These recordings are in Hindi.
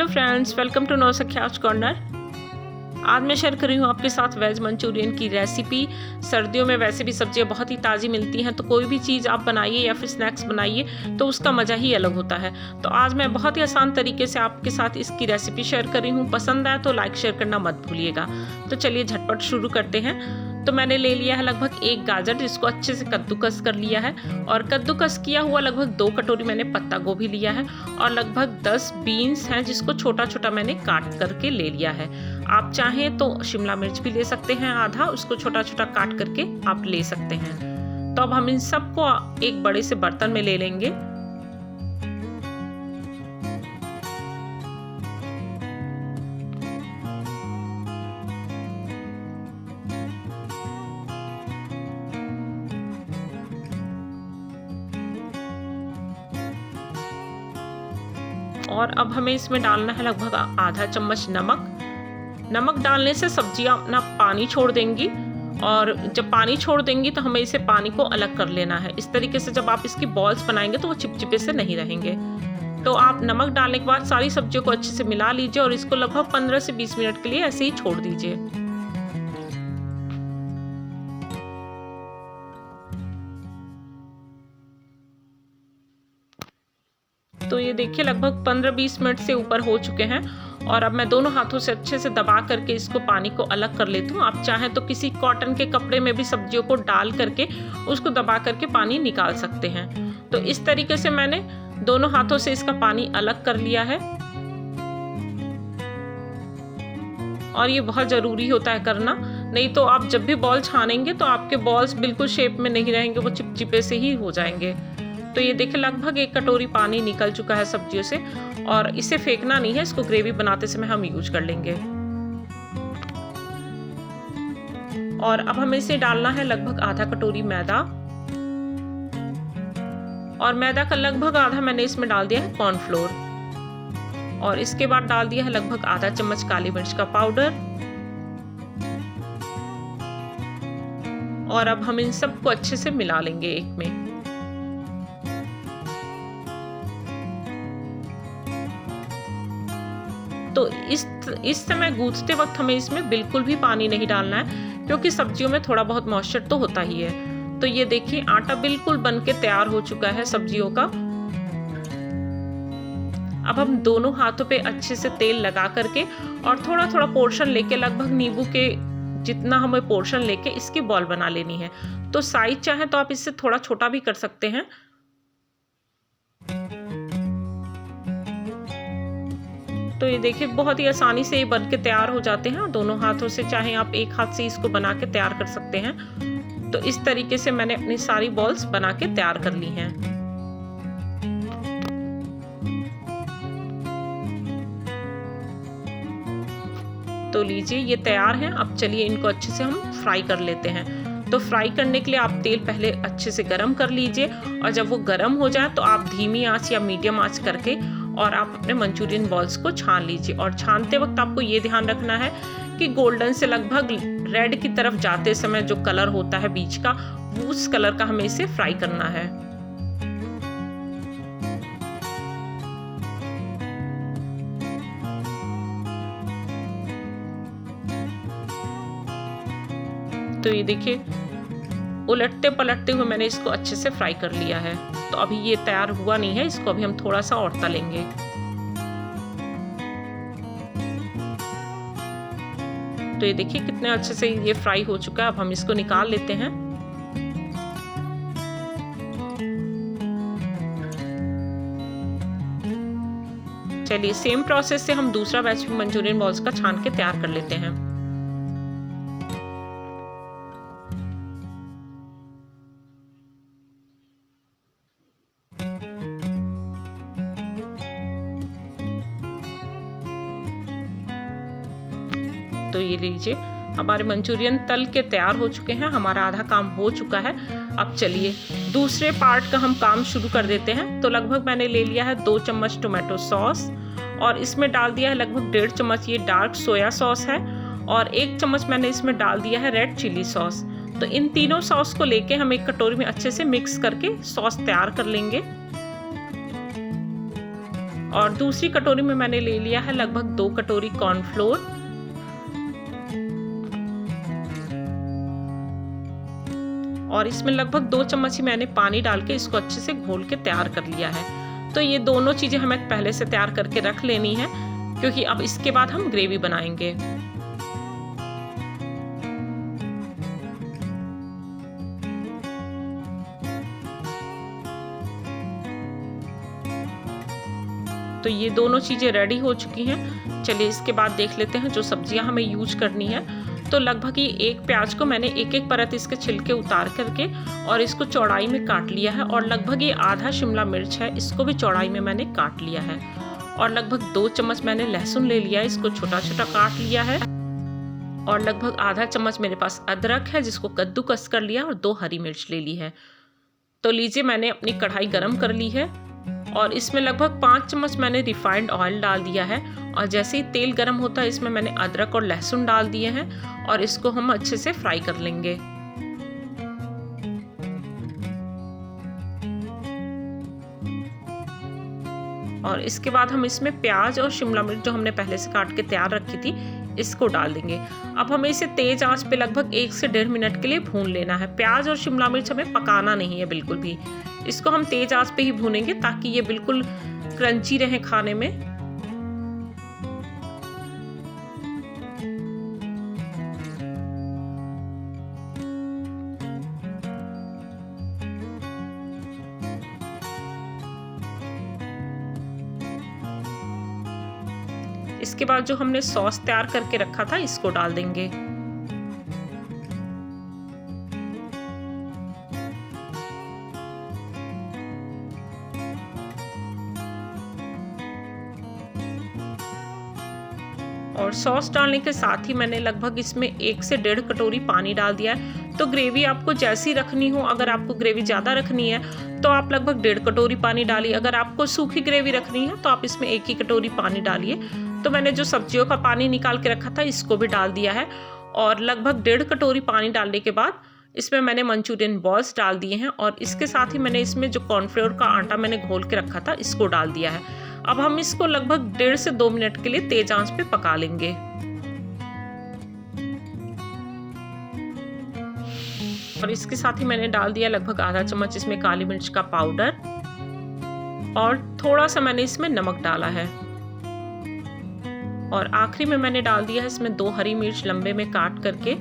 Hello friends, welcome to Nausikhiyas corner. आज मैं शेयर कर रही हूँ आपके साथ वेज मंचूरियन की रेसिपी। सर्दियों में वैसे भी सब्जियाँ बहुत ही ताज़ी मिलती हैं, तो कोई भी चीज़ आप बनाइए या फिर स्नैक्स बनाइए तो उसका मज़ा ही अलग होता है। तो आज मैं बहुत ही आसान तरीके से आपके साथ इसकी रेसिपी शेयर कर रही हूँ। पसंद आए तो लाइक शेयर करना मत भूलिएगा। तो चलिए झटपट शुरू करते हैं। तो मैंने ले लिया है लगभग 1 गाजर, जिसको अच्छे से कद्दूकस कर लिया है, और कद्दूकस किया हुआ लगभग 2 कटोरी मैंने पत्ता गोभी लिया है, और लगभग 10 बीन्स हैं जिसको छोटा छोटा मैंने काट करके ले लिया है। आप चाहें तो शिमला मिर्च भी ले सकते हैं, आधा उसको छोटा छोटा काट करके आप ले सकते हैं। तो अब हम इन सबको एक बड़े से बर्तन में ले लेंगे। और अब हमें इसमें डालना है लगभग आधा चम्मच नमक। नमक डालने से सब्जियां अपना पानी छोड़ देंगी, और जब पानी छोड़ देंगी तो हमें इसे पानी को अलग कर लेना है। इस तरीके से जब आप इसकी बॉल्स बनाएंगे तो वो चिपचिपे से नहीं रहेंगे। तो आप नमक डालने के बाद सारी सब्जियों को अच्छे से मिला लीजिए, और इसको लगभग 15 से 20 मिनट के लिए ऐसे ही छोड़ दीजिए। तो ये देखिए लगभग 15-20 मिनट से ऊपर हो चुके हैं, और अब मैं दोनों हाथों से अच्छे से दबा करके इसको पानी को अलग कर लेती हूँ। आप चाहें तो किसी कॉटन के कपड़े में भी सब्जियों को डाल करके उसको दबा करके पानी निकाल सकते हैं। तो इस तरीके से मैंने दोनों हाथों से इसका पानी अलग कर लिया है, और ये बहुत ज़रूरी होता है करना, नहीं तो आप जब भी बॉल छानेंगे तो आपके बॉल्स बिल्कुल शेप में नहीं रहेंगे, वो चिपचिपे से ही हो जाएंगे। तो ये देखिए लगभग 1 कटोरी पानी निकल चुका है सब्जियों से, और इसे फेंकना नहीं है, इसको ग्रेवी बनाते समय हम यूज कर लेंगे। और अब हमें इसे डालना है लगभग आधा कटोरी मैदा, और मैदा का लगभग आधा मैंने इसमें डाल दिया है कॉर्नफ्लोर, और इसके बाद डाल दिया है लगभग आधा चम्मच काली मिर्च का पाउडर। और अब हम इन सबको अच्छे से मिला लेंगे एक में। तो इस समय गूंथते वक्त हमें इसमें बिल्कुल भी पानी नहीं डालना है, क्योंकि सब्जियों में थोड़ा बहुत मॉइस्चर तो होता ही है। तो ये देखिए आटा बिल्कुल बनके तैयार हो चुका है सब्जियों का। अब हम दोनों हाथों पे अच्छे से तेल लगा करके और थोड़ा थोड़ा पोर्शन लेके, लगभग नींबू के जितना हमें पोर्शन लेके इसकी बॉल बना लेनी है। तो साइज चाहे तो आप इससे थोड़ा छोटा भी कर सकते हैं। तो ये देखिए बहुत ही आसानी से ये बन के तैयार हो जाते हैं। दोनों हाथों से, चाहे आप एक हाथ से इसको बना के तैयार कर सकते हैं। तो इस तरीके से मैंने अपनी सारी बॉल्स बना के तैयार कर ली हैं। तो लीजिए ये तैयार हैं। अब चलिए इनको अच्छे से हम फ्राई कर लेते हैं। तो फ्राई करने के लिए आप तेल पहले अच्छे से गरम कर लीजिए, और जब वो गरम हो जाए तो आप धीमी आंच या मीडियम आंच करके और आप अपने मंचूरियन बॉल्स को छान लीजिए। और छानते वक्त आपको ये ध्यान रखना है कि गोल्डन से लगभग रेड की तरफ जाते समय जो कलर होता है बीच का, उस कलर का हमें इसे फ्राई करना है। तो ये देखिए उलटते पलटते हुए मैंने इसको अच्छे से फ्राई कर लिया है। तो अभी ये तैयार हुआ नहीं है, इसको अभी हम थोड़ा सा और तलेंगे। तो ये देखिए कितने अच्छे से ये फ्राई हो चुका है। अब हम इसको निकाल लेते हैं। चलिए सेम प्रोसेस से हम दूसरा बैच मंचूरियन बॉल्स का छान के तैयार कर लेते हैं। तो ये लीजिए हमारे मंचूरियन तल के तैयार हो चुके हैं। हमारा आधा काम हो चुका है। अब चलिए दूसरे पार्ट का हम काम शुरू कर देते हैं। तो लगभग मैंने ले लिया है 2 चम्मच टोमेटो सॉस, और इसमें डाल दिया है लगभग 1.5 चम्मच ये डार्क सोया सॉस है, और 1 चम्मच मैंने इसमें डाल दिया है रेड चिली सॉस। तो इन तीनों सॉस को लेके हम एक कटोरी में अच्छे से मिक्स करके सॉस तैयार कर लेंगे। और दूसरी कटोरी में मैंने ले लिया है लगभग 2 कटोरी कॉर्नफ्लोर। और इसमें लगभग 2 चम्मच ही मैंने पानी डाल के इसको अच्छे से घोल के तैयार कर लिया है। तो ये दोनों चीज़ें हमें पहले से तैयार करके रख लेनी है, क्योंकि अब इसके बाद हम ग्रेवी बनाएंगे। तो ये दोनों चीज़ें रेडी हो चुकी हैं। चलिए इसके बाद देख लेते हैं जो सब्जियां हमें यूज करनी है। तो लगभग ये एक प्याज को मैंने एक एक परत इसके छिलके उतार करके और इसको चौड़ाई में काट लिया है। और लगभग ये आधा शिमला मिर्च है, इसको भी चौड़ाई में मैंने काट लिया है। और लगभग 2 चम्मच मैंने लहसुन ले लिया है, इसको छोटा छोटा काट लिया है। और लगभग आधा चम्मच मेरे पास अदरक है, जिसको कद्दूकस कर लिया, और 2 हरी मिर्च ले ली है। तो लीजिए मैंने अपनी कढ़ाई गरम कर ली है और इसमें लगभग 5 चम्मच मैंने रिफाइंड ऑयल डाल दिया है। और जैसे ही तेल गरम होता है इसमें मैंने अदरक और लहसुन डाल दिए हैं और इसको हम अच्छे से फ्राई कर लेंगे। और इसके बाद हम इसमें प्याज और शिमला मिर्च जो हमने पहले से काट के तैयार रखी थी इसको डाल देंगे। अब हमें इसे तेज आंच पे लगभग 1 से 1.5 मिनट के लिए भून लेना है। प्याज और शिमला मिर्च हमें पकाना नहीं है बिल्कुल भी, इसको हम तेज आंच पे ही भूनेंगे ताकि ये बिल्कुल क्रंची रहे खाने में। इसके बाद जो हमने सॉस तैयार करके रखा था इसको डाल देंगे। और सॉस डालने के साथ ही मैंने लगभग इसमें 1 से 1.5 कटोरी पानी डाल दिया है। तो ग्रेवी आपको जैसी रखनी हो, अगर आपको ग्रेवी ज़्यादा रखनी है तो आप लगभग 1.5 कटोरी पानी डालिए। अगर आपको सूखी ग्रेवी रखनी है तो आप इसमें 1 ही कटोरी पानी डालिए। तो मैंने जो सब्जियों का पानी निकाल के रखा था इसको भी डाल दिया है। और लगभग 1.5 कटोरी पानी डालने के बाद इसमें मैंने मंचूरियन बॉल्स डाल दिए हैं और इसके साथ ही मैंने इसमें जो कॉर्नफ्लोर का आटा मैंने घोल के रखा था इसको डाल दिया है। अब हम इसको लगभग 1.5 से 2 मिनट के लिए तेज आंच पे पका लेंगे। और इसके साथ ही मैंने डाल दिया लगभग आधा चम्मच इसमें काली मिर्च का पाउडर और थोड़ा सा मैंने इसमें नमक डाला है। और आखिरी में मैंने डाल दिया है इसमें 2 हरी मिर्च लंबे में काट करके।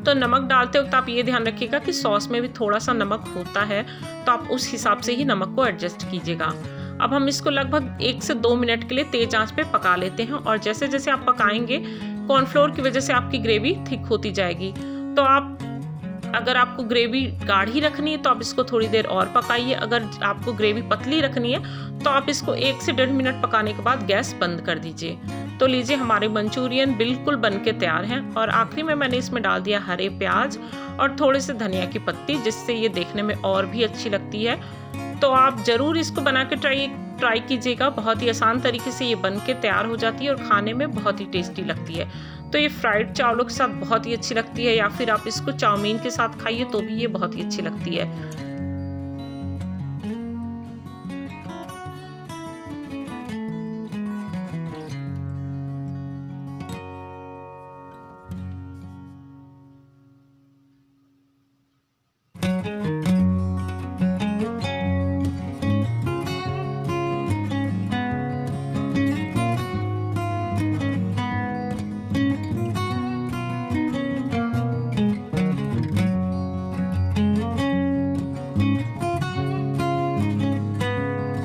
तो नमक डालते वक्त आप ये ध्यान रखिएगा कि सॉस में भी थोड़ा सा नमक होता है, तो आप उस हिसाब से ही नमक को एडजस्ट कीजिएगा। अब हम इसको लगभग 1 से 2 मिनट के लिए तेज आंच पे पका लेते हैं। और जैसे जैसे आप पकाएंगे कॉर्नफ्लोर की वजह से आपकी ग्रेवी थिक होती जाएगी। तो अगर आपको ग्रेवी गाढ़ी रखनी है तो आप इसको थोड़ी देर और पकाइए। अगर आपको ग्रेवी पतली रखनी है तो आप इसको 1 से 1.5 मिनट पकाने के बाद गैस बंद कर दीजिए। तो लीजिए हमारे मंचूरियन बिल्कुल बनके तैयार हैं। और आखिरी में मैंने इसमें डाल दिया हरे प्याज और थोड़े से धनिया की पत्ती, जिससे ये देखने में और भी अच्छी लगती है। तो आप ज़रूर इसको बना के ट्राई कीजिएगा। बहुत ही आसान तरीके से ये बन के तैयार हो जाती है और खाने में बहुत ही टेस्टी लगती है। तो ये फ्राइड चावलों के साथ बहुत ही अच्छी लगती है, या फिर आप इसको चाउमीन के साथ खाइए तो भी ये बहुत ही अच्छी लगती है।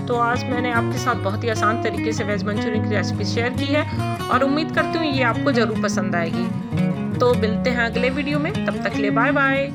तो आज मैंने आपके साथ बहुत ही आसान तरीके से वेज मंचूरियन की रेसिपी शेयर की है और उम्मीद करती हूँ ये आपको ज़रूर पसंद आएगी। तो मिलते हैं अगले वीडियो में, तब तक के लिए बाय बाय।